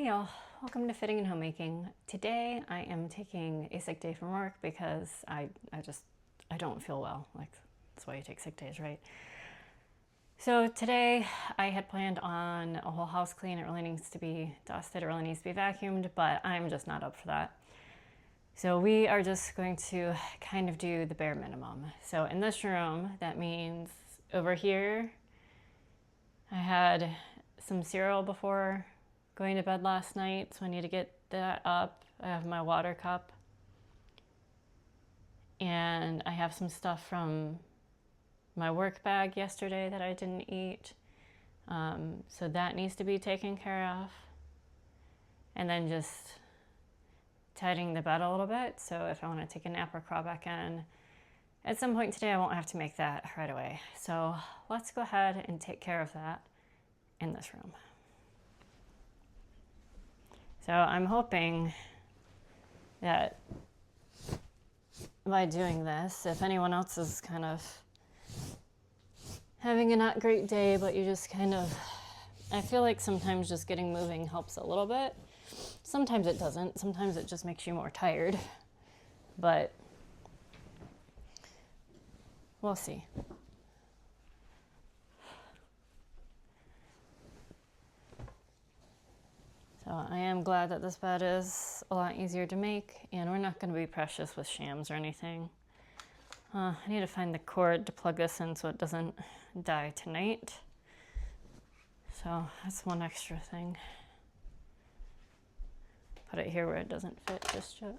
Hey y'all, welcome to Fitting and Homemaking. Today I am taking a sick day from work because I don't feel well. Like, that's why you take sick days, right? So today I had planned on a whole house clean. It really needs to be dusted, it really needs to be vacuumed, but I'm just not up for that. So we are just going to kind of do the bare minimum. So in this room, that means over here, I had some cereal before going to bed last night, so I need to get that up. I have my water cup. And I have some stuff from my work bag yesterday that I didn't eat. So that needs to be taken care of. And then just tidying the bed a little bit. So if I want to take a nap or crawl back in, at some point today I won't have to make that right away. So let's go ahead and take care of that in this room. So I'm hoping that by doing this, if anyone else is kind of having a not great day, but you just kind of, I feel like sometimes just getting moving helps a little bit. Sometimes it doesn't. Sometimes it just makes you more tired. But we'll see. So I am glad that this bed is a lot easier to make, and we're not going to be precious with shams or anything. I need to find the cord to plug this in so it doesn't die tonight. So that's one extra thing. Put it here where it doesn't fit just yet.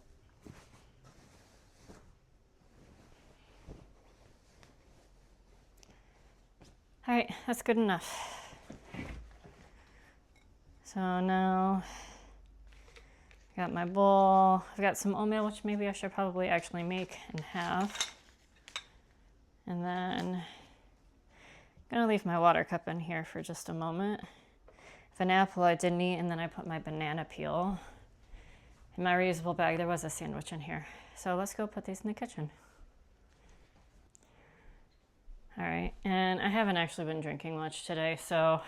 All right, that's good enough. So now I got my bowl. I've got some oatmeal, which maybe I should probably actually make and have. And then I'm gonna leave my water cup in here for just a moment. If an apple I didn't eat, and then I put my banana peel. In my reusable bag, there was a sandwich in here. So let's go put these in the kitchen. All right, and I haven't actually been drinking much today, so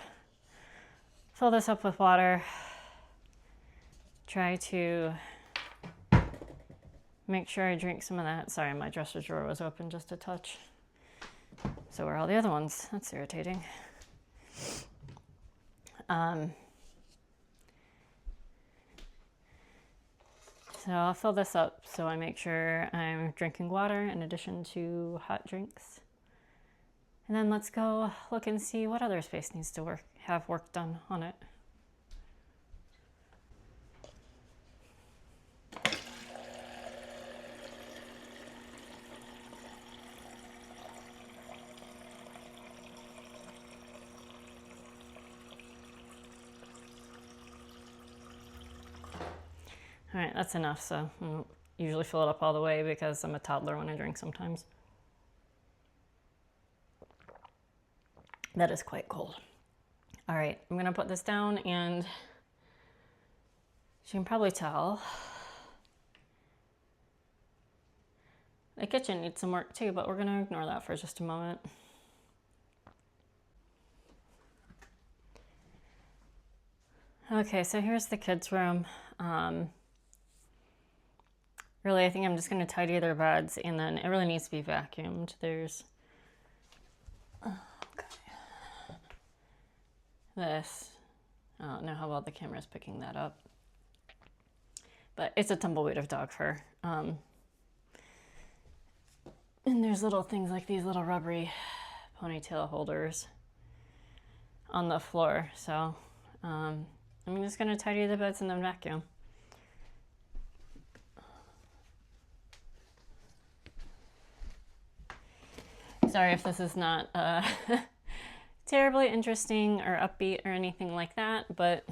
fill this up with water. Try to make sure I drink some of that. Sorry, my dresser drawer was open just a touch. So were all the other ones. That's irritating. So I'll fill this up so I make sure I'm drinking water in addition to hot drinks. And then let's go look and see what other space needs to have work done on it. All right, that's enough. So I don't usually fill it up all the way because I'm a toddler when I drink sometimes. That is quite cold. All right, I'm gonna put this down, and as you can probably tell, the kitchen needs some work too, but we're gonna ignore that for just a moment. Okay, so here's the kids' room. Really, I think I'm just gonna tidy their beds, and then it really needs to be vacuumed. There's this. I don't know how well the camera's picking that up, but it's a tumbleweed of dog fur. And there's little things like these little rubbery ponytail holders on the floor. So I'm just gonna tidy the beds and then vacuum. Sorry if this is not terribly interesting or upbeat or anything like that, but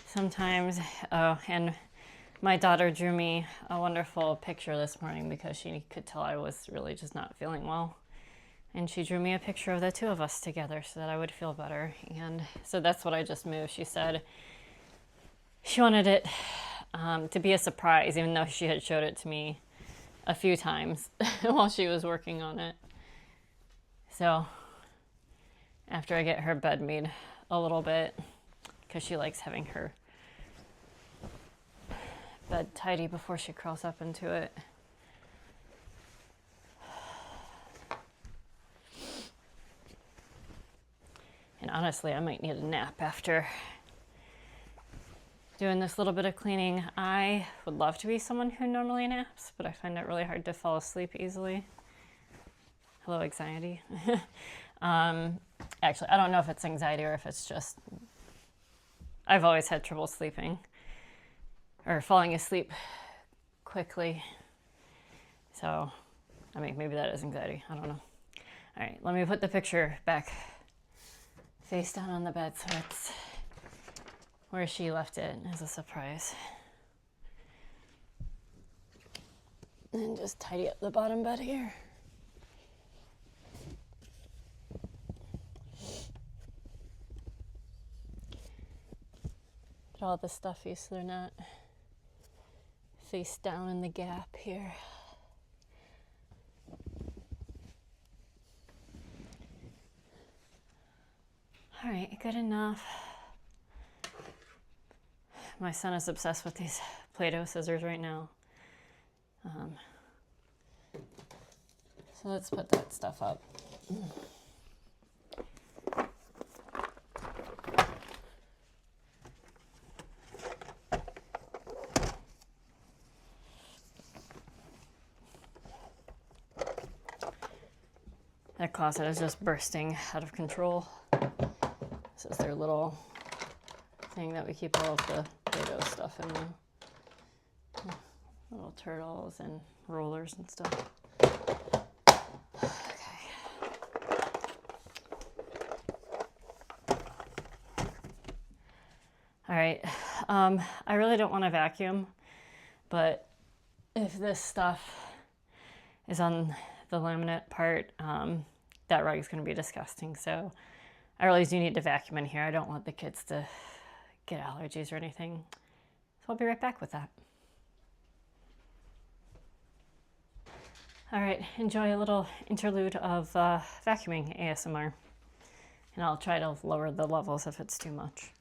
sometimes, and my daughter drew me a wonderful picture this morning because she could tell I was really just not feeling well. And she drew me a picture of the two of us together so that I would feel better. And so that's what I just moved. She said she wanted it to be a surprise, even though she had showed it to me a few times while she was working on it. So after I get her bed made a little bit because she likes having her bed tidy before she crawls up into it. And honestly, I might need a nap after doing this little bit of cleaning. I would love to be someone who normally naps, but I find it really hard to fall asleep easily. Hello, anxiety. Actually, I don't know if it's anxiety or if it's just, I've always had trouble sleeping or falling asleep quickly. So, I mean, maybe that is anxiety. I don't know. All right, let me put the picture back face down on the bed so it's where she left it as a surprise. And just tidy up the bottom bed here. Put all the stuffies so they're not face down in the gap here. All right, good enough. My son is obsessed with these Play-Doh scissors right now. So let's put that stuff up. That closet is just bursting out of control. This is their little thing that we keep all of the Play-Doh stuff in now. Little turtles and rollers and stuff. Okay. All right. I really don't want to vacuum, but if this stuff is on the laminate part, that rug is going to be disgusting. So I really do need to vacuum in here. I don't want the kids to get allergies or anything. So I'll be right back with that. All right, enjoy a little interlude of vacuuming ASMR. And I'll try to lower the levels if it's too much.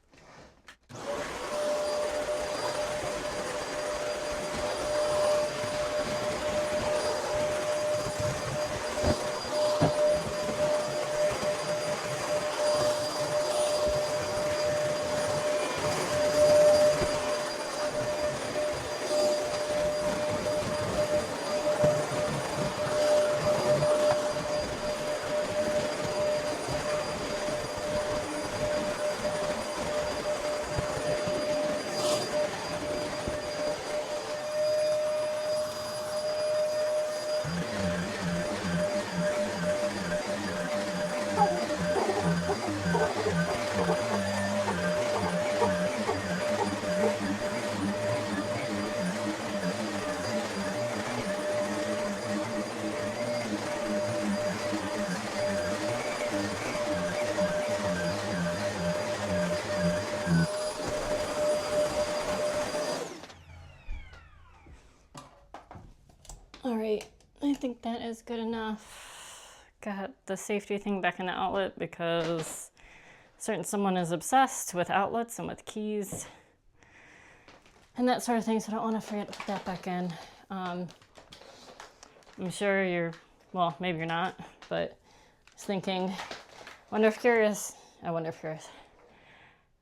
All right, I think that is good enough. Got the safety thing back in the outlet because someone is obsessed with outlets and with keys and that sort of thing, so I don't want to forget to put that back in. I'm sure you're, well, maybe you're not, but I was thinking, wonder if you're curious.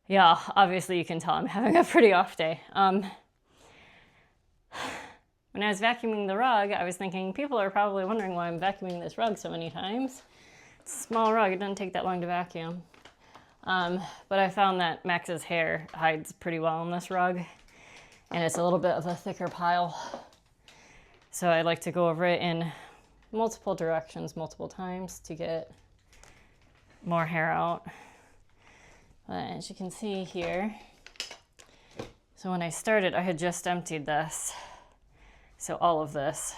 Yeah, obviously you can tell I'm having a pretty off day. When I was vacuuming the rug, I was thinking people are probably wondering why I'm vacuuming this rug so many times. It's a small rug, it doesn't take that long to vacuum. But I found that Max's hair hides pretty well in this rug, and it's a little bit of a thicker pile. So I like to go over it in multiple directions, multiple times to get more hair out. But as you can see here, so when I started, I had just emptied this. So all of this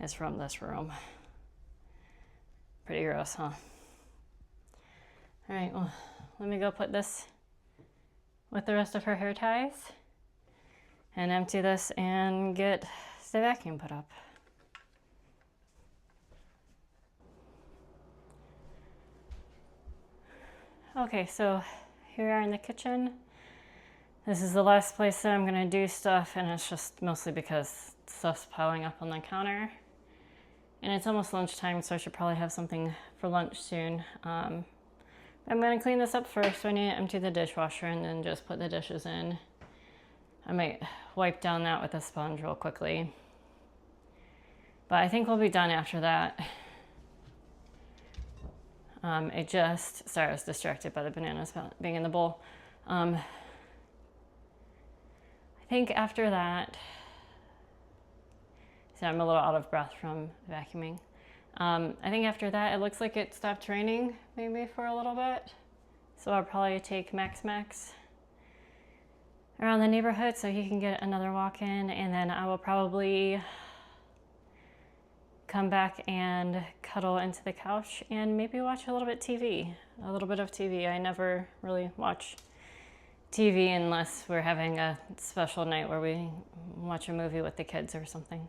is from this room. Pretty gross, huh? All right, well, let me go put this with the rest of her hair ties and empty this and get the vacuum put up. Okay, so here we are in the kitchen. This is the last place that I'm gonna do stuff, and it's just mostly because stuff's piling up on the counter. And it's almost lunchtime, so I should probably have something for lunch soon. I'm gonna clean this up first. I need to empty the dishwasher and then just put the dishes in. I might wipe down that with a sponge real quickly. But I think we'll be done after that. Sorry, I was distracted by the bananas being in the bowl. I think after that, so I'm a little out of breath from vacuuming. I think after that, it looks like it stopped raining maybe for a little bit. So I'll probably take Max around the neighborhood so he can get another walk in, and then I will probably come back and cuddle into the couch and maybe watch a little bit of TV. I never really watch TV unless we're having a special night where we watch a movie with the kids or something.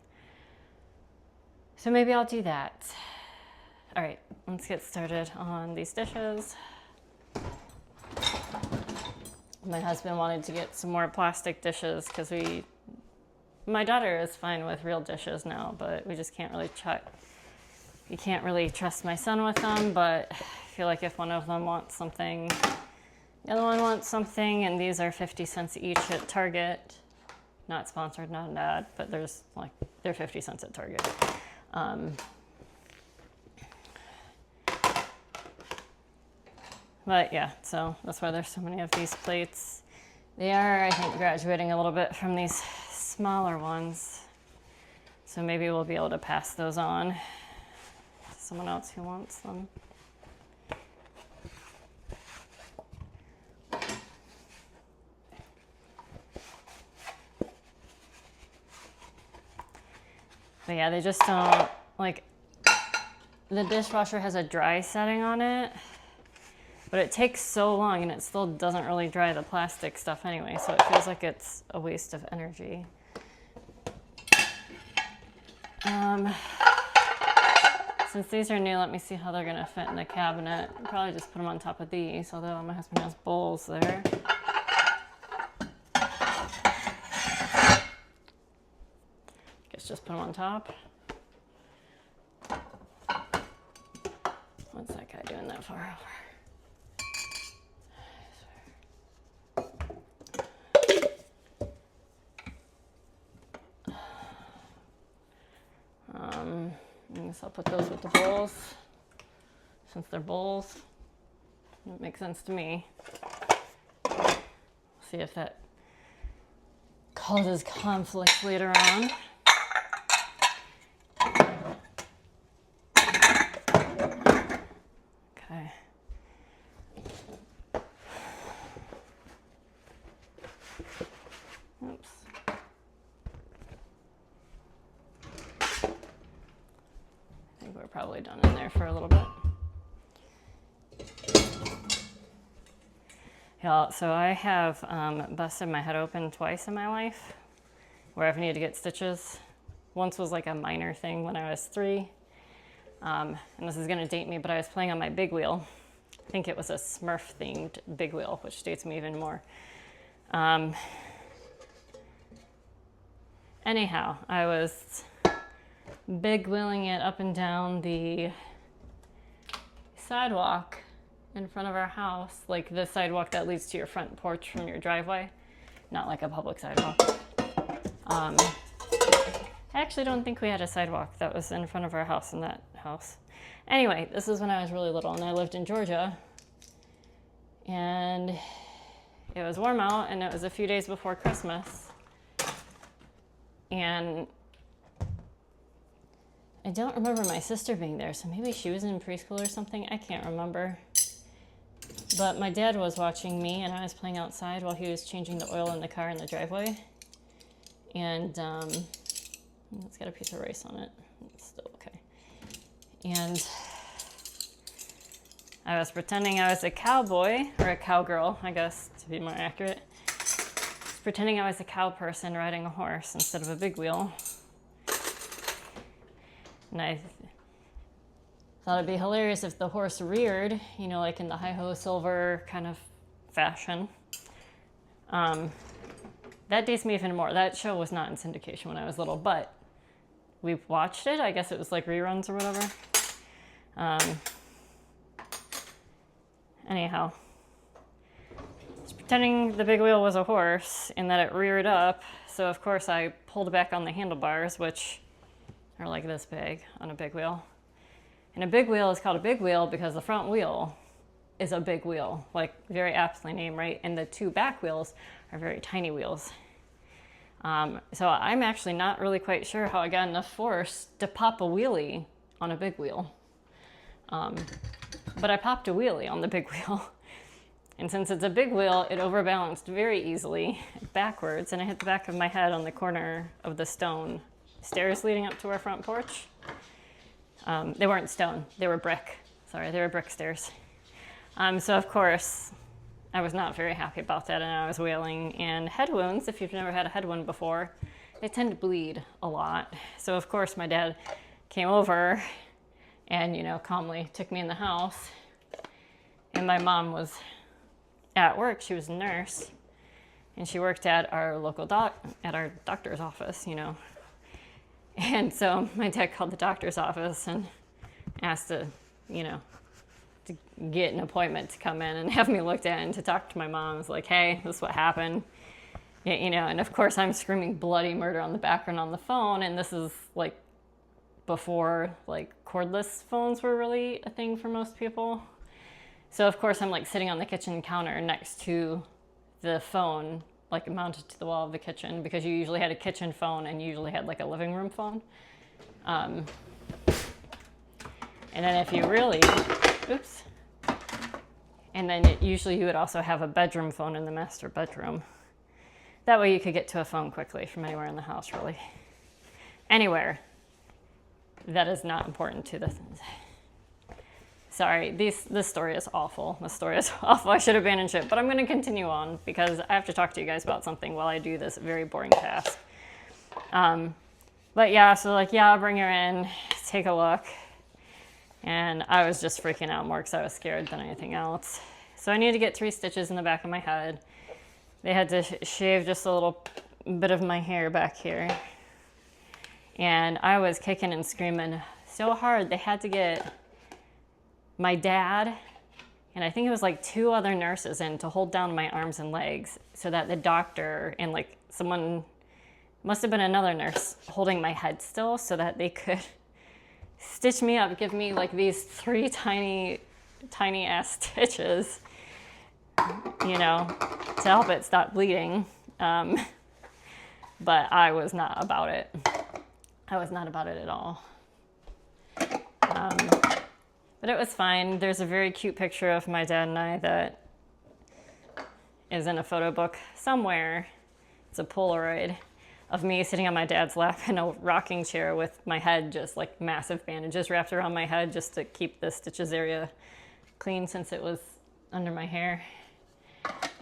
So maybe I'll do that. All right, let's get started on these dishes. My husband wanted to get some more plastic dishes because my daughter is fine with real dishes now, but we just can't really you can't really trust my son with them, but I feel like if one of them wants something, the other one wants something, and these are 50 cents each at Target. Not sponsored, not an ad, but they're 50 cents at Target. But yeah, so that's why there's so many of these plates. They are, I think, graduating a little bit from these smaller ones. So maybe we'll be able to pass those on to someone else who wants them. But yeah, they just don't, the dishwasher has a dry setting on it, but it takes so long and it still doesn't really dry the plastic stuff anyway, so it feels like it's a waste of energy. Since these are new, let me see how they're gonna fit in the cabinet. I'll probably just put them on top of these, although my husband has bowls there. Guess just put them on top. What's that guy doing that far over? I guess I'll put those with the bowls, since they're bowls. It makes sense to me. See if that causes conflict later on. Okay. Oops. I think we're probably done in there for a little bit. Yeah, so I have busted my head open twice in my life where I've needed to get stitches. Once was like a minor thing when I was 3. And this is gonna date me, but I was playing on my big wheel. I think it was a Smurf themed big wheel, which dates me even more. Anyhow, I was big wheeling it up and down the sidewalk in front of our house, like the sidewalk that leads to your front porch from your driveway, not like a public sidewalk. I actually don't think we had a sidewalk that was in front of our house in that house. Anyway, this is when I was really little and I lived in Georgia, and it was warm out and it was a few days before Christmas, and I don't remember my sister being there, so maybe she was in preschool or something. I can't remember. But my dad was watching me and I was playing outside while he was changing the oil in the car in the driveway. And it's got a piece of rice on it. It's still okay. And I was pretending I was a cowboy, or a cowgirl, I guess, to be more accurate. I was pretending I was a cow person riding a horse instead of a big wheel. And I Thought it'd be hilarious if the horse reared, you know, like in the hi-ho silver kind of fashion. That dates me even more. That show was not in syndication when I was little, but we watched it. I guess it was like reruns or whatever. Anyhow, it's pretending the big wheel was a horse and that it reared up. So of course I pulled back on the handlebars, which are like this big on a big wheel. And a big wheel is called a big wheel because the front wheel is a big wheel, like very aptly named, right? And the two back wheels are very tiny wheels. So I'm actually not really quite sure how I got enough force to pop a wheelie on a big wheel. But I popped a wheelie on the big wheel. And since it's a big wheel, it overbalanced very easily backwards, and I hit the back of my head on the corner of the stone stairs leading up to our front porch. They weren't stone, they were brick. Sorry, they were brick stairs. So of course, I was not very happy about that, and I was wailing. And head wounds, if you've never had a head wound before, they tend to bleed a lot. So of course my dad came over and, you know, calmly took me in the house. And my mom was at work. She was a nurse, and she worked at our local doctor's office, you know. And so my dad called the doctor's office and asked to, you know, to get an appointment to come in and have me looked at and to talk to my mom. I was like, hey, this is what happened. You know, and of course I'm screaming bloody murder on the background on the phone, and this is like before like cordless phones were really a thing for most people. So of course I'm like sitting on the kitchen counter next to the phone, like mounted to the wall of the kitchen, because you usually had a kitchen phone and you usually had like a living room phone. And then if you really, oops. And then usually you would also have a bedroom phone in the master bedroom. That way you could get to a phone quickly from anywhere in the house, really. Anywhere. That is not important to this. Sorry, this story is awful. This story is awful. I should abandon ship, but I'm going to continue on because I have to talk to you guys about something while I do this very boring task. But yeah, so like, yeah, I'll bring her in, take a look. And I was just freaking out more because I was scared than anything else. So I needed to get 3 stitches in the back of my head. They had to shave just a little bit of my hair back here. And I was kicking and screaming so hard. They had to get my dad, and I think it was like 2 other nurses in to hold down my arms and legs so that the doctor and like someone, must have been another nurse, holding my head still so that they could stitch me up, give me like these 3 tiny ass stitches, you know, to help it stop bleeding. But I was not about it. I was not about it at all. But it was fine. There's a very cute picture of my dad and I that is in a photo book somewhere. It's a Polaroid of me sitting on my dad's lap in a rocking chair with my head just like massive bandages wrapped around my head just to keep the stitches area clean since it was under my hair.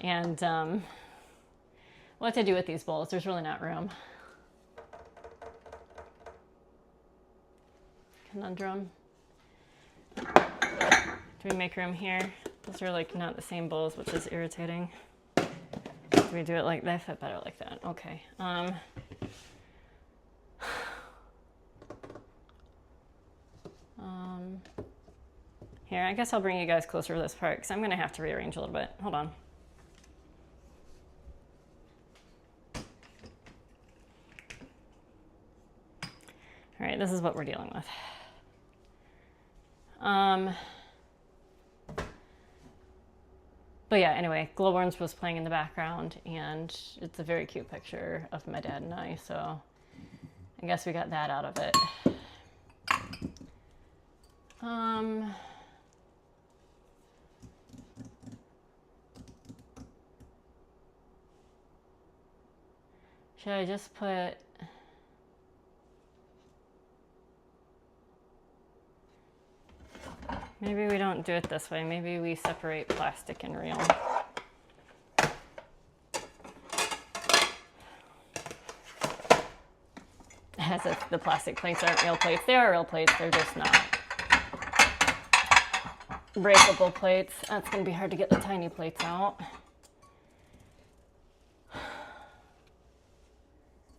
And what to do with these bowls? There's really not room. Conundrum. Do we make room here? Those are like not the same bowls, which is irritating. Do we do it like that? Fit better like that. Okay. Here, I guess I'll bring you guys closer to this part because I'm going to have to rearrange a little bit. Hold on. All right, this is what we're dealing with. But yeah, anyway, Glowworms was playing in the background, and it's a very cute picture of my dad and I, so I guess we got that out of it. Should I just put... Maybe we don't do it this way. Maybe we separate plastic and real. As if the plastic plates aren't real plates. They are real plates, they're just not breakable plates. That's gonna be hard to get the tiny plates out.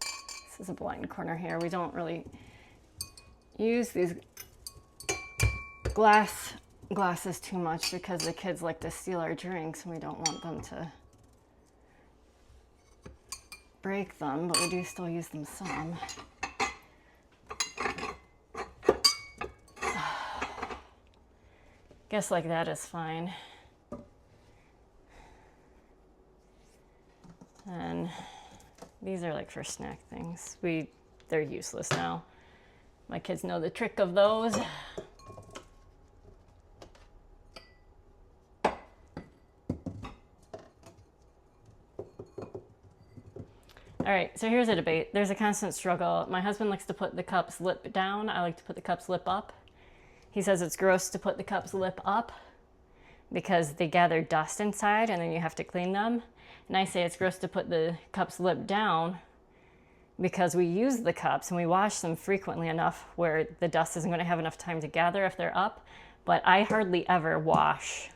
This is a blind corner here. We don't really use these glasses too much because the kids like to steal our drinks and we don't want them to break them, but we do still use them some. Guess like that is fine. And these are like for snack things. They're useless now. My kids know the trick of those. All right, so here's a debate. There's a constant struggle. My husband likes to put the cup's lip down. I like to put the cup's lip up. He says it's gross to put the cup's lip up because they gather dust inside and then you have to clean them. And I say it's gross to put the cup's lip down because we use the cups and we wash them frequently enough where the dust isn't going to have enough time to gather if they're up. But I hardly ever wash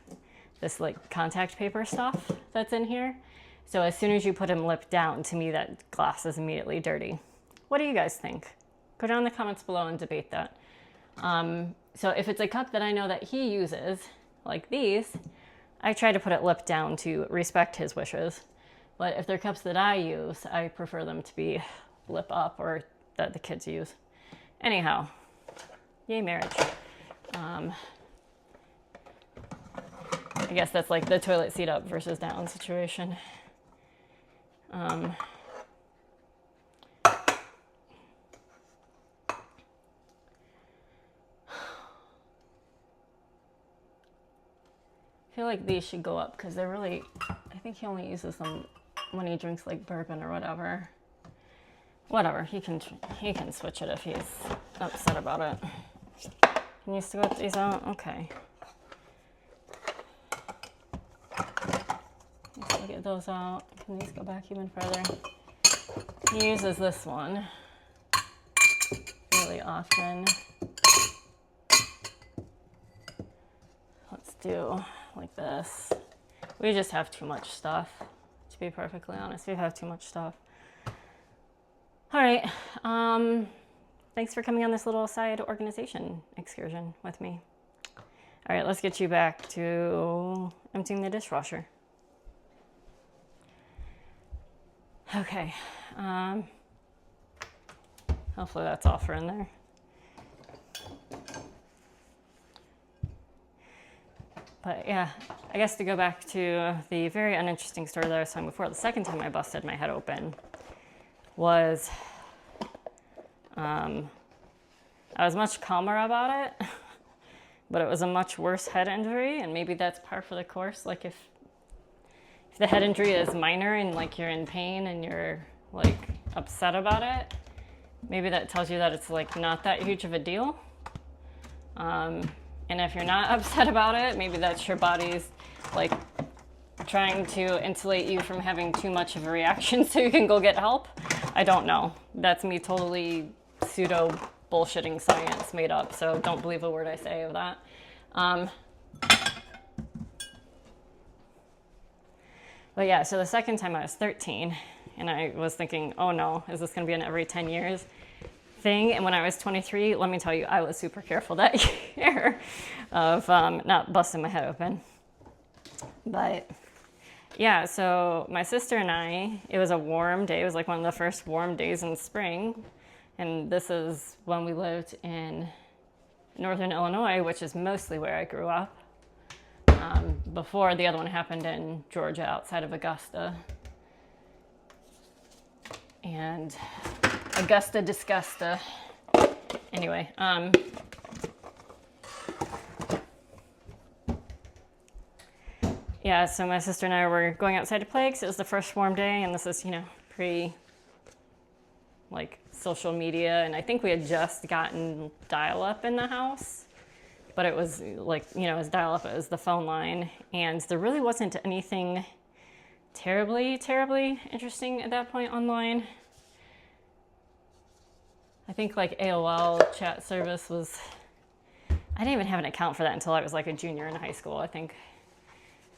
this like contact paper stuff that's in here. So as soon as you put them lip down, to me that glass is immediately dirty. What do you guys think? Go down in the comments below and debate that. So if it's a cup that I know that he uses, like these, I try to put it lip down to respect his wishes. But if they're cups that I use, I prefer them to be lip up or that the kids use. Anyhow, yay marriage. I guess that's like the toilet seat up versus down situation. I feel like these should go up because they're really, I think he only uses them when he drinks like bourbon or whatever. Whatever, he can switch it if he's upset about it. Can you still get these out? Okay. Let's get those out. Can these go back even further? He uses this one really often. Let's do like this. We just have too much stuff, to be perfectly honest. We have too much stuff. All right. Thanks for coming on this little side organization excursion with me. All right, let's get you back to emptying the dishwasher. Okay. Hopefully that's all for in there. But yeah, I guess to go back to the very uninteresting story that I was telling before, the second time I busted my head open was, I was much calmer about it, but it was a much worse head injury, and maybe that's par for the course. Like if the head injury is minor and like you're in pain and you're like upset about it, maybe that tells you that it's like not that huge of a deal. And if you're not upset about it, maybe that's your body's like trying to insulate you from having too much of a reaction so you can go get help. I don't know. That's me totally pseudo bullshitting science made up, so don't believe a word I say of that. But yeah, so the second time I was 13, and I was thinking, oh no, is this going to be an every 10 years thing? And when I was 23, let me tell you, I was super careful that year of not busting my head open. But yeah, so my sister and I, it was a warm day. It was like one of the first warm days in spring. And this is when we lived in northern Illinois, which is mostly where I grew up. Before the other one happened in Georgia, outside of Augusta. And Augusta Disgusta. Anyway, yeah, so my sister and I were going outside to play because it was the first warm day, and this is, you know, pre like social media, and I think we had just gotten dial-up in the house, but it was like, you know, it was dial-up, it was the phone line, and there really wasn't anything terribly interesting at that point online. I think like AOL chat service was, I didn't even have an account for that until I was like a junior in high school, I think.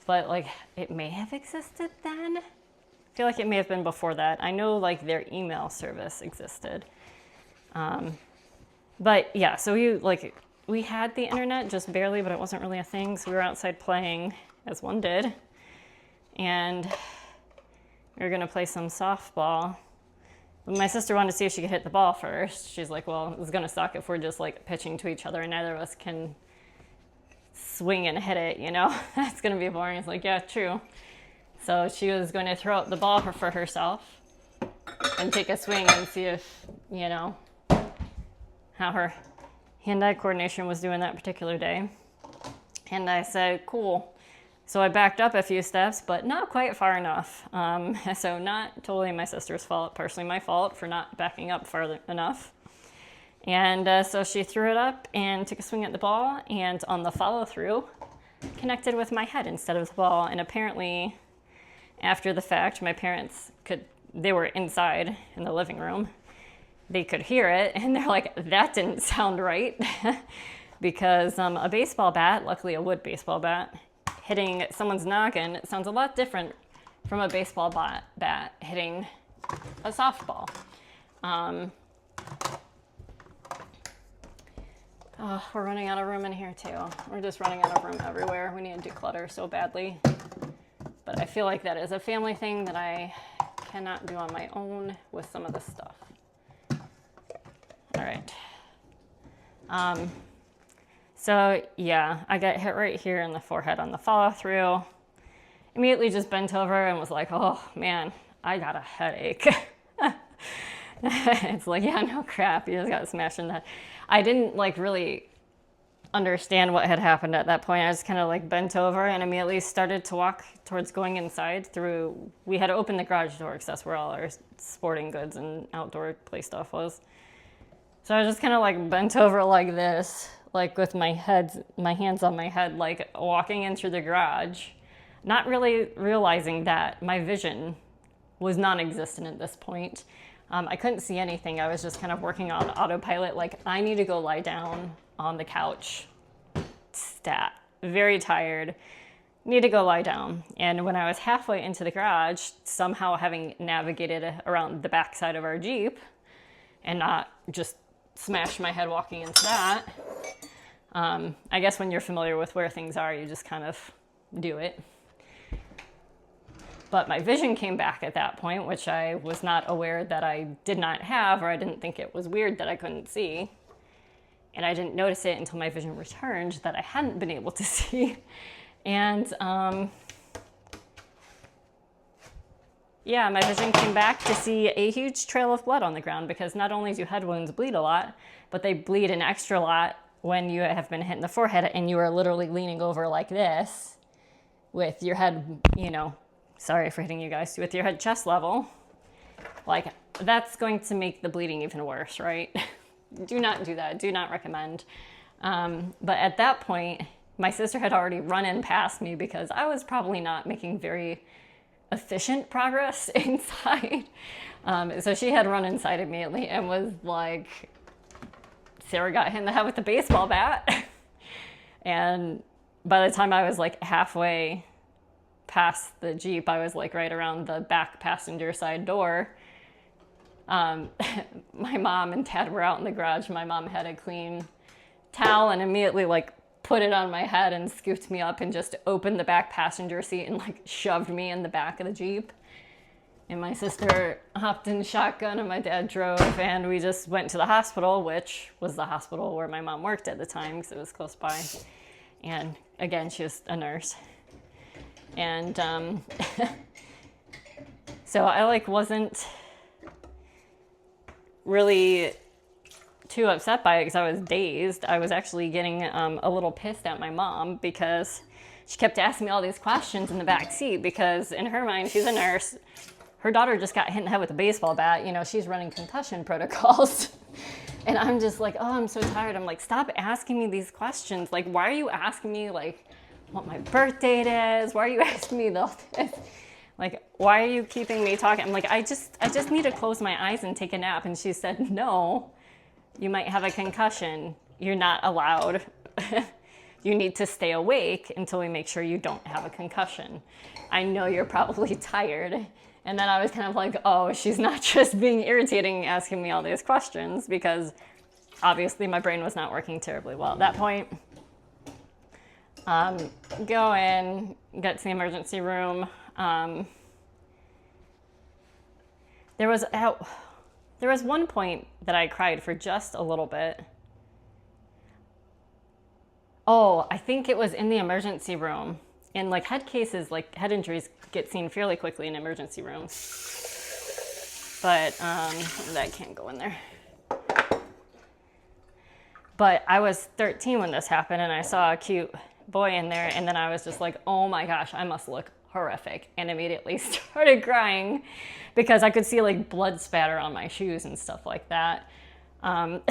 But like, it may have existed then. I feel like it may have been before that. I know like their email service existed. But yeah, so we had the internet just barely, but it wasn't really a thing. So we were outside playing, as one did. And we were gonna play some softball. But my sister wanted to see if she could hit the ball first. She's like, well, it's gonna suck if we're just like pitching to each other and neither of us can swing and hit it, you know? That's gonna be boring. It's like, yeah, true. So she was going to throw out the ball for herself and take a swing and see if, you know, how her hand-eye coordination was doing that particular day. And I said, cool. So I backed up a few steps, but not quite far enough. So not totally my sister's fault, partially my fault for not backing up far enough. And so she threw it up and took a swing at the ball, and on the follow-through, connected with my head instead of the ball. And apparently, after the fact, my parents they were inside in the living room. They could hear it, and they're like, that didn't sound right. Because a baseball bat, luckily a wood baseball bat, hitting someone's noggin, it sounds a lot different from a baseball bat hitting a softball. Oh, we're running out of room in here too. We're just running out of room everywhere. We need to declutter so badly. But I feel like that is a family thing that I cannot do on my own with some of this stuff. All right. So yeah, I got hit right here in the forehead on the follow through. Immediately just bent over and was like, oh man, I got a headache. It's like, yeah, no crap, you just got smashed in the head. I didn't like really understand what had happened at that point. I just kind of like bent over and immediately started to walk towards going inside we had to open the garage door because that's where all our sporting goods and outdoor play stuff was. So I just kind of like bent over like this, like with my hands on my head, like walking in through the garage, not really realizing that my vision was non-existent at this point. I couldn't see anything. I was just kind of working on autopilot, like I need to go lie down on the couch. Stat. Very tired. Need to go lie down. And when I was halfway into the garage, somehow having navigated around the backside of our Jeep and not just smashed my head walking into that, I guess when you're familiar with where things are, you just kind of do it. But my vision came back at that point, which I was not aware that I did not have, or I didn't think it was weird that I couldn't see. And I didn't notice it until my vision returned that I hadn't been able to see. And yeah, my vision came back to see a huge trail of blood on the ground, because not only do head wounds bleed a lot, but they bleed an extra lot when you have been hit in the forehead and you are literally leaning over like this with your head, you know, sorry for hitting you guys, with your head chest level. Like, that's going to make the bleeding even worse, right? Do not do that. Do not recommend. But at that point, my sister had already run in past me because I was probably not making very efficient progress inside. So she had run inside immediately and was like, Sarah got hit in the head with a baseball bat. And by the time I was like halfway past the Jeep, I was like right around the back passenger side door. My mom and dad were out in the garage. My mom had a clean towel and immediately like put it on my head and scooped me up and just opened the back passenger seat and like shoved me in the back of the Jeep. And my sister hopped in shotgun and my dad drove, and we just went to the hospital, which was the hospital where my mom worked at the time because it was close by. And again, she was a nurse. And so I like wasn't really too upset by it because I was dazed. I was actually getting a little pissed at my mom because she kept asking me all these questions in the back seat, because in her mind, she's a nurse. Her daughter just got hit in the head with a baseball bat. You know, she's running concussion protocols. And I'm just like, oh, I'm so tired. I'm like, stop asking me these questions. Like, why are you asking me like what my birth date is? Why are you asking me this? Like, why are you keeping me talking? I'm like, I just need to close my eyes and take a nap. And she said, no, you might have a concussion. You're not allowed you need to stay awake until we make sure you don't have a concussion. I know you're probably tired. And then I was kind of like, oh, she's not just being irritating, asking me all these questions, because obviously my brain was not working terribly well at that point. Go in, get to the emergency room. There was one point that I cried for just a little bit. Oh, I think it was in the emergency room. And like head cases, like head injuries get seen fairly quickly in emergency rooms. But that can't go in there. But I was 13 when this happened, and I saw a cute boy in there, and then I was just like, oh my gosh, I must look horrific, and immediately started crying because I could see like blood spatter on my shoes and stuff like that. And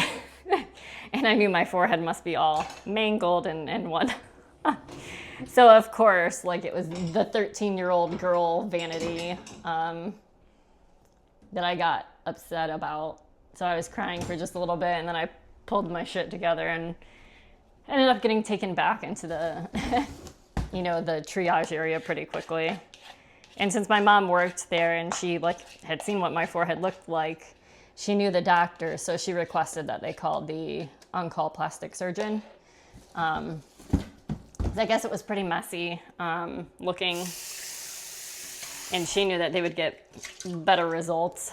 I knew my forehead must be all mangled and what. So of course, like it was the 13-year-old girl vanity that I got upset about. So I was crying for just a little bit, and then I pulled my shit together and ended up getting taken back into the, the triage area pretty quickly. And since my mom worked there and she like had seen what my forehead looked like, she knew the doctor, so she requested that they called the on-call plastic surgeon. I guess it was pretty messy looking, and she knew that they would get better results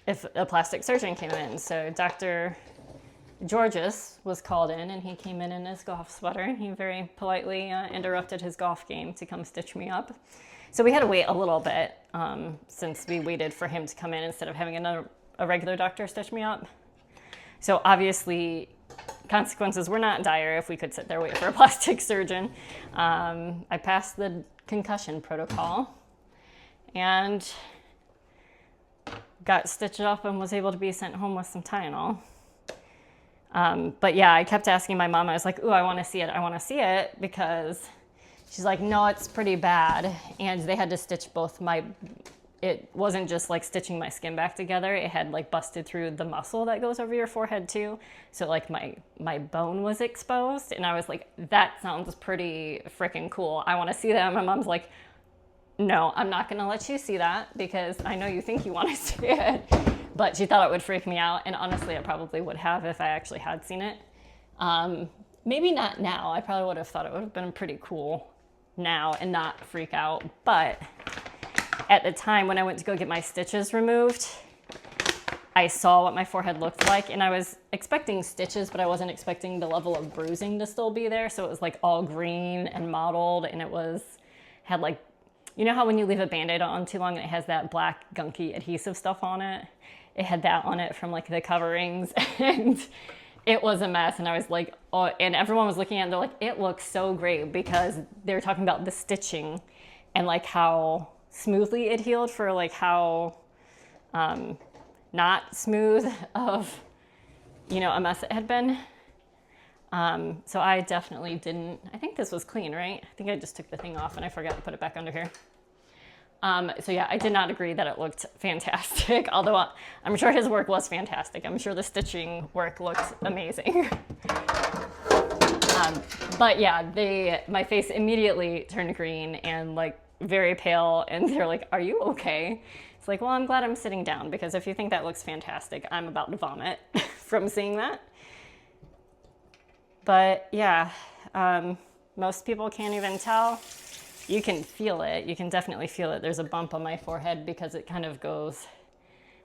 if a plastic surgeon came in. So Dr. Georges was called in, and he came in his golf sweater, and he very politely interrupted his golf game to come stitch me up. So we had to wait a little bit since we waited for him to come in instead of having a regular doctor stitch me up. So obviously consequences were not dire if we could sit there wait for a plastic surgeon. I passed the concussion protocol and got stitched up and was able to be sent home with some Tylenol. But yeah, I kept asking my mom, I was like, ooh, I want to see it, because she's like, no, it's pretty bad. And they had to stitch it wasn't just like stitching my skin back together, it had like busted through the muscle that goes over your forehead too. So like my bone was exposed, and I was like, that sounds pretty freaking cool. I want to see that. And my mom's like, no, I'm not gonna let you see that because I know you think you want to see it. But she thought it would freak me out, and honestly, it probably would have if I actually had seen it. Maybe not now. I probably would have thought it would have been pretty cool now and not freak out. But at the time when I went to go get my stitches removed, I saw what my forehead looked like, and I was expecting stitches, but I wasn't expecting the level of bruising to still be there. So it was like all green and mottled, and had like, you know how when you leave a Band-Aid on too long, it has that black gunky adhesive stuff on it? It had that on it from like the coverings, and it was a mess. And I was like, oh, and everyone was looking at it, and they're like, it looks so great, because they were talking about the stitching and like how smoothly it healed for like how not smooth of, a mess it had been. So I definitely didn't, I think this was clean, right? I think I just took the thing off and I forgot to put it back under here. So yeah, I did not agree that it looked fantastic, although I'm sure his work was fantastic. I'm sure the stitching work looked amazing. But yeah, my face immediately turned green and like very pale, and they're like, are you okay? It's like, well, I'm glad I'm sitting down, because if you think that looks fantastic, I'm about to vomit from seeing that. But yeah, most people can't even tell. You can feel it. You can definitely feel it. There's a bump on my forehead because it kind of goes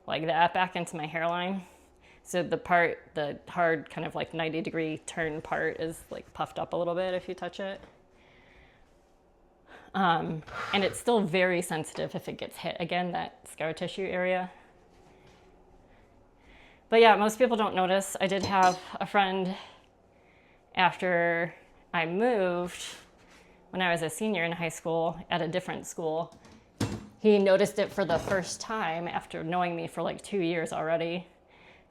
like that back into my hairline. So the hard kind of like 90-degree turn part is like puffed up a little bit if you touch it. And it's still very sensitive if it gets hit. Again, that scar tissue area. But yeah, most people don't notice. I did have a friend after I moved, when I was a senior in high school at a different school. He noticed it for the first time after knowing me for like 2 years already.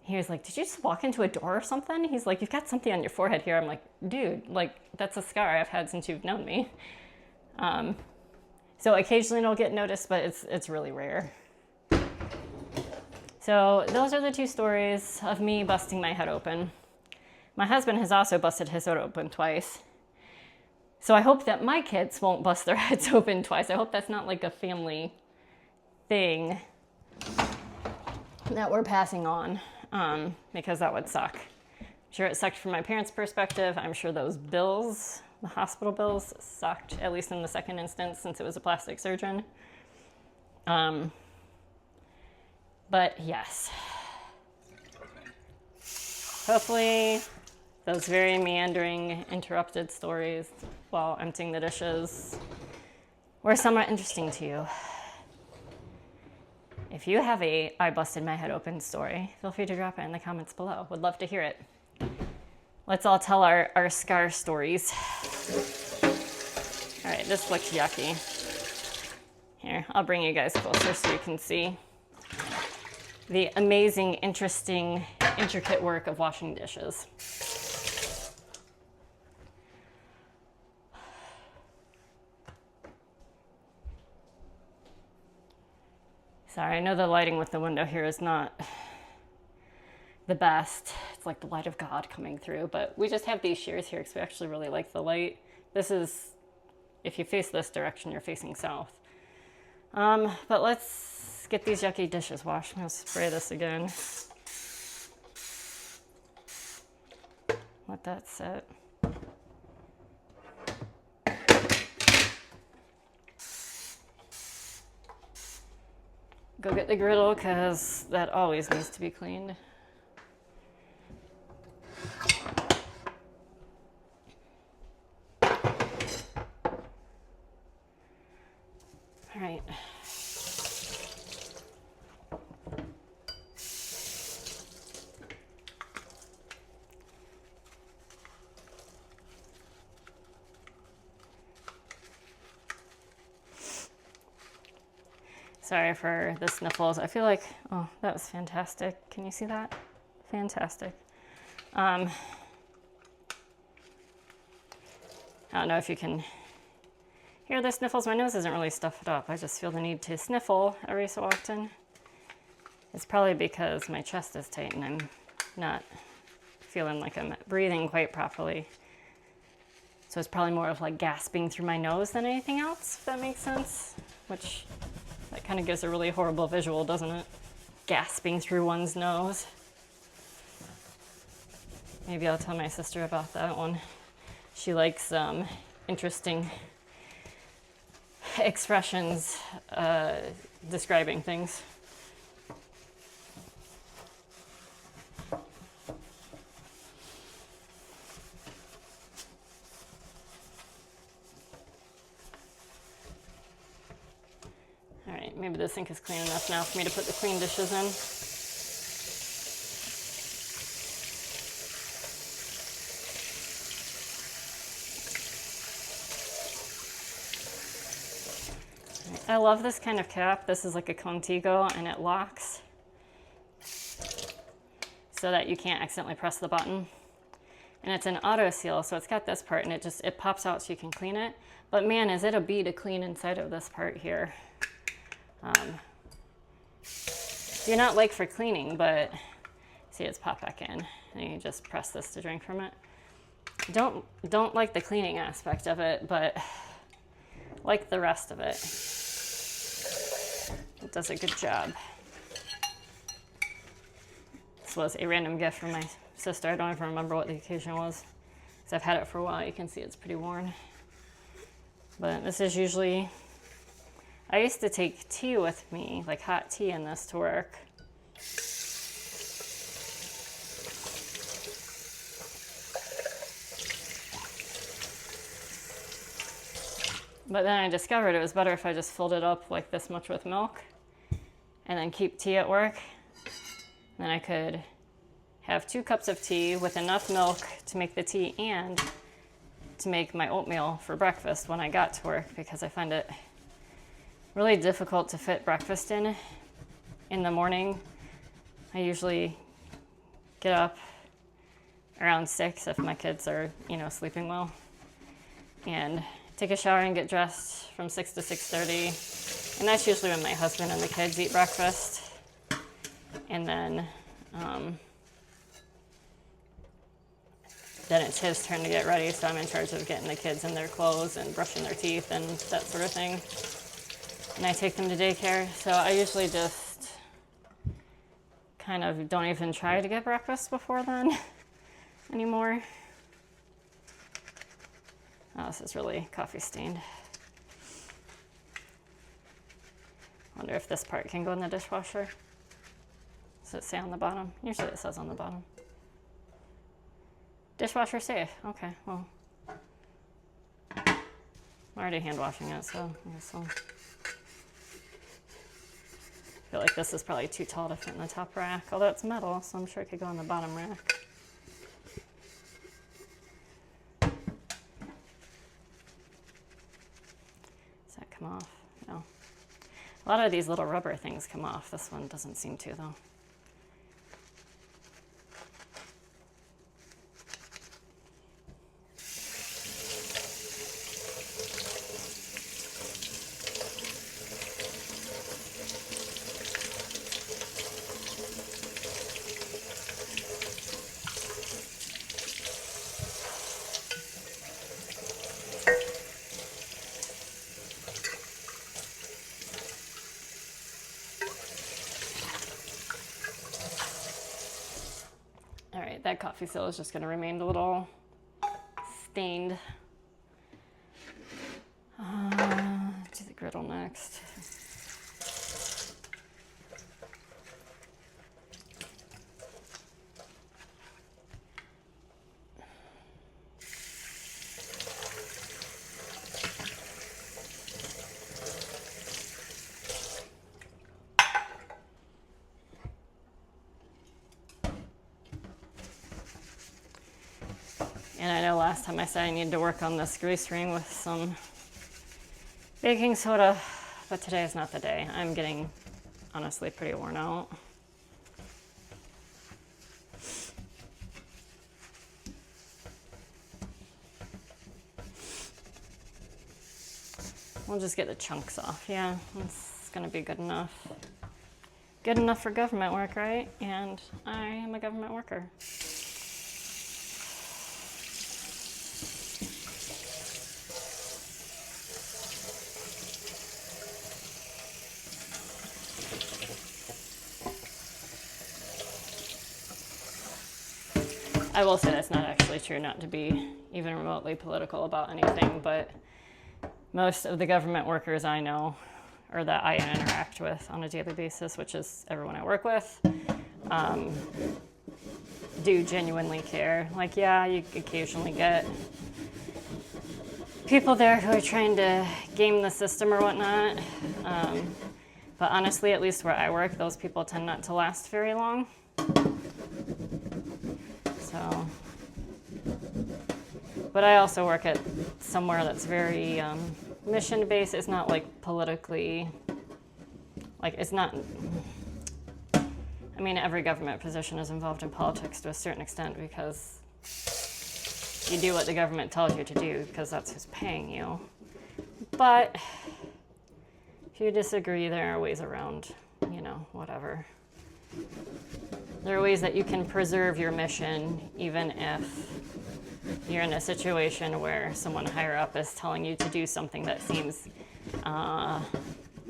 He was like, did you just walk into a door or something? He's like, you've got something on your forehead here. I'm like, dude, like that's a scar I've had since you've known me. So occasionally it'll get noticed, but it's really rare. So those are the two stories of me busting my head open. My husband has also busted his head open twice. So I hope that my kids won't bust their heads open twice. I hope that's not like a family thing that we're passing on, because that would suck. I'm sure it sucked from my parents' perspective. I'm sure those bills, the hospital bills, sucked, at least in the second instance, since it was a plastic surgeon. But yes. Hopefully those very meandering, interrupted stories while emptying the dishes were somewhat interesting to you. If you have a I busted my head open story, feel free to drop it in the comments below. Would love to hear it. Let's all tell our scar stories. All right, this looks yucky. Here, I'll bring you guys closer so you can see the amazing, interesting, intricate work of washing dishes. Sorry, I know the lighting with the window here is not the best. It's like the light of God coming through, but we just have these shears here because we actually really like the light. This is, if you face this direction, you're facing south. But let's get these yucky dishes washed. I'm gonna spray this again. Let that sit. Go get the griddle because that always needs to be cleaned. All right. Sorry for the sniffles. I feel like, oh, that was fantastic. Can you see that? Fantastic. I don't know if you can hear the sniffles. My nose isn't really stuffed up. I just feel the need to sniffle every so often. It's probably because my chest is tight and I'm not feeling like I'm breathing quite properly. So it's probably more of like gasping through my nose than anything else, if that makes sense. Which, that kind of gives a really horrible visual, doesn't it? Gasping through one's nose. Maybe I'll tell my sister about that one. She likes interesting expressions describing things. All right, maybe the sink is clean enough now for me to put the clean dishes in. I love this kind of cap. This is like a Contigo and it locks so that you can't accidentally press the button. And it's an auto seal, so it's got this part and it pops out so you can clean it. But man, is it a bee to clean inside of this part here. Do not like for cleaning, but see, it's popped back in and you just press this to drink from it. Don't like the cleaning aspect of it, but like the rest of it. It does a good job. This was a random gift from my sister. I don't even remember what the occasion was because I've had it for a while. You can see it's pretty worn. But this is usually, I used to take tea with me, like hot tea in this to work. But then I discovered it was better if I just filled it up like this much with milk and then keep tea at work. Then I could have 2 cups of tea with enough milk to make the tea and to make my oatmeal for breakfast when I got to work, because I find it really difficult to fit breakfast in the morning. I usually get up around 6 if my kids are, sleeping well, and take a shower and get dressed from 6 to 6:30. And that's usually when my husband and the kids eat breakfast. And then it's his turn to get ready, so I'm in charge of getting the kids in their clothes and brushing their teeth and that sort of thing. And I take them to daycare, so I usually just kind of don't even try to get breakfast before then anymore. Oh, this is really coffee stained. Wonder if this part can go in the dishwasher. Does it say on the bottom? Usually it says on the bottom. Dishwasher safe. Okay, well, I'm already hand washing it, so I guess I'll. I feel like this is probably too tall to fit in the top rack, although it's metal, so I'm sure it could go on the bottom rack. Does that come off? No. A lot of these little rubber things come off. This one doesn't seem to, though. All right, that coffee seal is just going to remain a little stained. Do the griddle next. And I know last time I said I needed to work on this grease ring with some baking soda, but today is not the day. I'm getting, honestly, pretty worn out. We'll just get the chunks off. Yeah, that's gonna be good enough. Good enough for government work, right? And I am a government worker. I will say that's not actually true, not to be even remotely political about anything, but most of the government workers I know, or that I interact with on a daily basis, which is everyone I work with, do genuinely care. Like, yeah, you occasionally get people there who are trying to game the system or whatnot, but honestly, at least where I work, those people tend not to last very long. So, but I also work at somewhere that's very mission-based. It's not like politically, like it's not, I mean, every government position is involved in politics to a certain extent because you do what the government tells you to do because that's who's paying you. But if you disagree, there are ways around, you know, whatever. There are ways that you can preserve your mission even if you're in a situation where someone higher up is telling you to do something that seems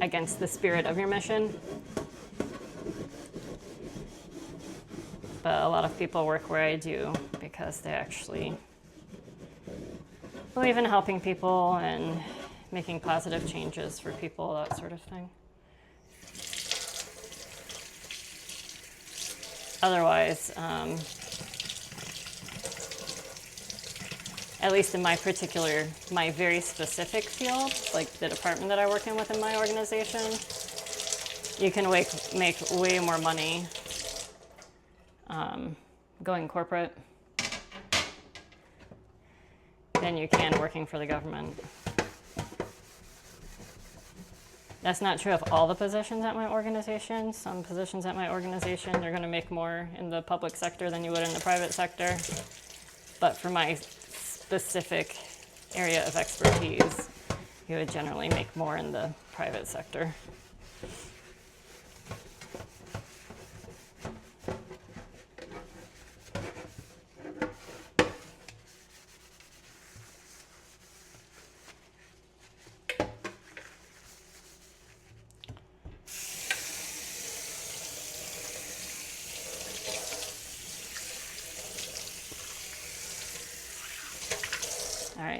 against the spirit of your mission. But a lot of people work where I do because they actually believe in helping people and making positive changes for people, that sort of thing. Otherwise, at least in my very specific field, like the department that I work in within my organization, you can make way more money going corporate than you can working for the government. That's not true of all the positions at my organization. Some positions at my organization, you're going to make more in the public sector than you would in the private sector. But for my specific area of expertise, you would generally make more in the private sector.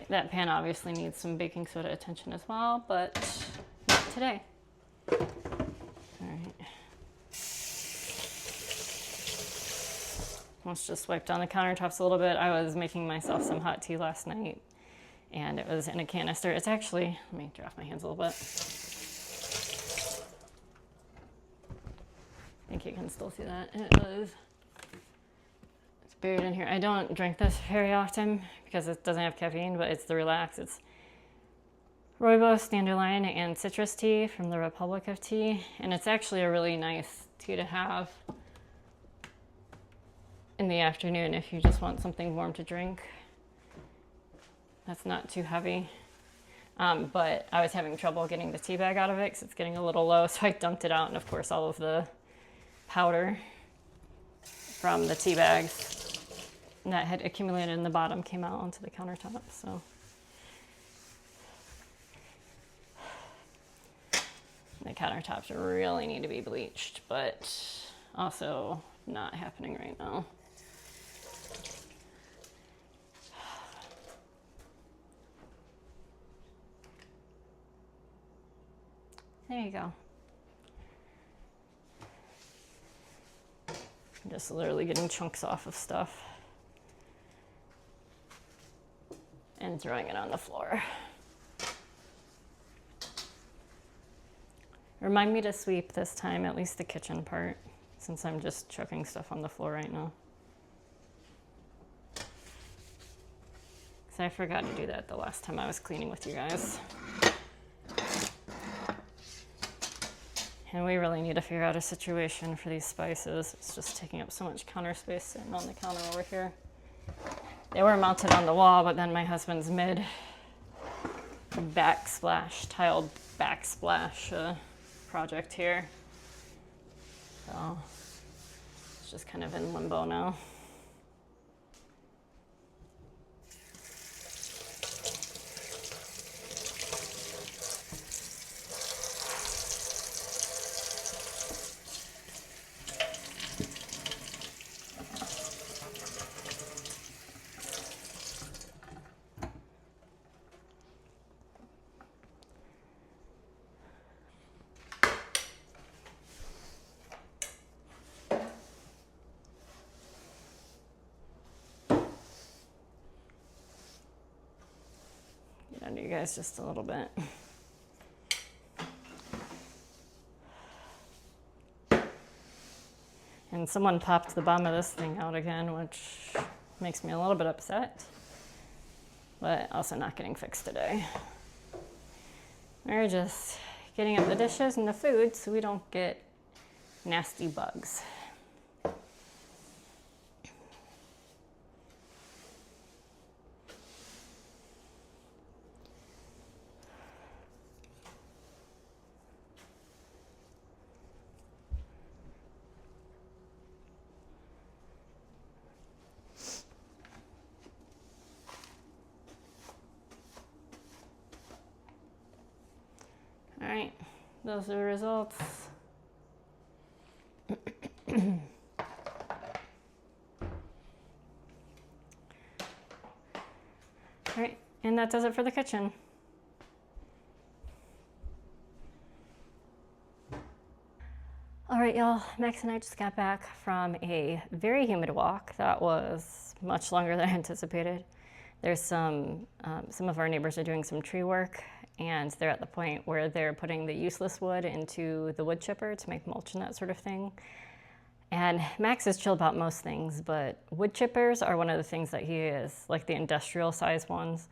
That pan obviously needs some baking soda attention as well, but not today. All right. Let's just wipe down the countertops a little bit. I was making myself some hot tea last night, and it was in a canister. It's actually, let me dry off my hands a little bit. I think you can still see that. It's buried in here. I don't drink this very often because it doesn't have caffeine, but it's the Relax. It's rooibos, dandelion, and citrus tea from the Republic of Tea. And it's actually a really nice tea to have in the afternoon if you just want something warm to drink. That's not too heavy. But I was having trouble getting the tea bag out of it because it's getting a little low, so I dumped it out, and of course all of the powder from the tea bags that had accumulated in the bottom came out onto the countertop. So the countertops really need to be bleached, but also not happening right now. There you go. I'm just literally getting chunks off of stuff and throwing it on the floor. Remind me to sweep this time, at least the kitchen part, since I'm just chucking stuff on the floor right now. Because I forgot to do that the last time I was cleaning with you guys. And we really need to figure out a situation for these spices. It's just taking up so much counter space sitting on the counter over here. They were mounted on the wall, but then my husband's tiled backsplash project here. So it's just kind of in limbo now. Under you guys just a little bit. And someone popped the bottom of this thing out again, which makes me a little bit upset, but also not getting fixed today. We're just getting up the dishes and the food so we don't get nasty bugs. All right, those are the results. All right, and that does it for the kitchen. All right, y'all, Max and I just got back from a very humid walk that was much longer than I anticipated. There's some of our neighbors are doing some tree work, and they're at the point where they're putting the useless wood into the wood chipper to make mulch and that sort of thing. And Max is chill about most things, but wood chippers are one of the things that he is, like the industrial size ones.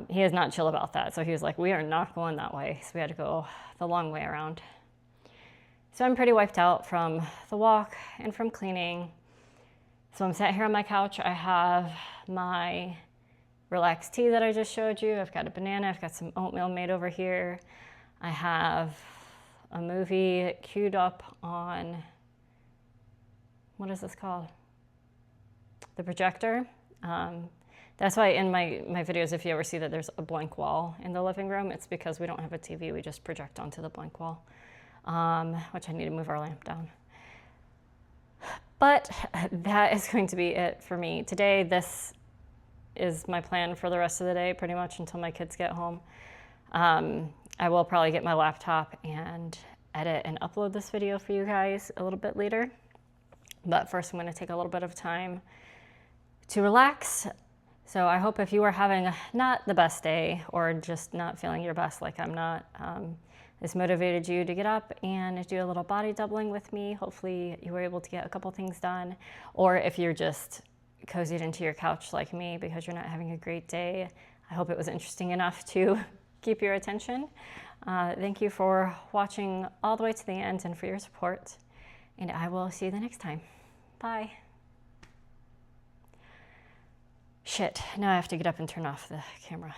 He is not chill about that. So he was like, we are not going that way. So we had to go the long way around. So I'm pretty wiped out from the walk and from cleaning. So I'm sat here on my couch. I have my relaxed tea that I just showed you. I've got a banana. I've got some oatmeal made over here. I have a movie queued up on, what is this called? The projector. That's why in my videos, if you ever see that there's a blank wall in the living room, it's because we don't have a TV. We just project onto the blank wall, which I need to move our lamp down. But that is going to be it for me today. This is my plan for the rest of the day, pretty much until my kids get home. I will probably get my laptop and edit and upload this video for you guys a little bit later. But first I'm going to take a little bit of time to relax. So I hope if you are having not the best day or just not feeling your best like I'm not, this motivated you to get up and do a little body doubling with me. Hopefully you were able to get a couple things done. Or if you're just cozied into your couch like me because you're not having a great day, I hope it was interesting enough to keep your attention. Thank you for watching all the way to the end and for your support. And I will see you the next time. Bye. Shit, now I have to get up and turn off the camera.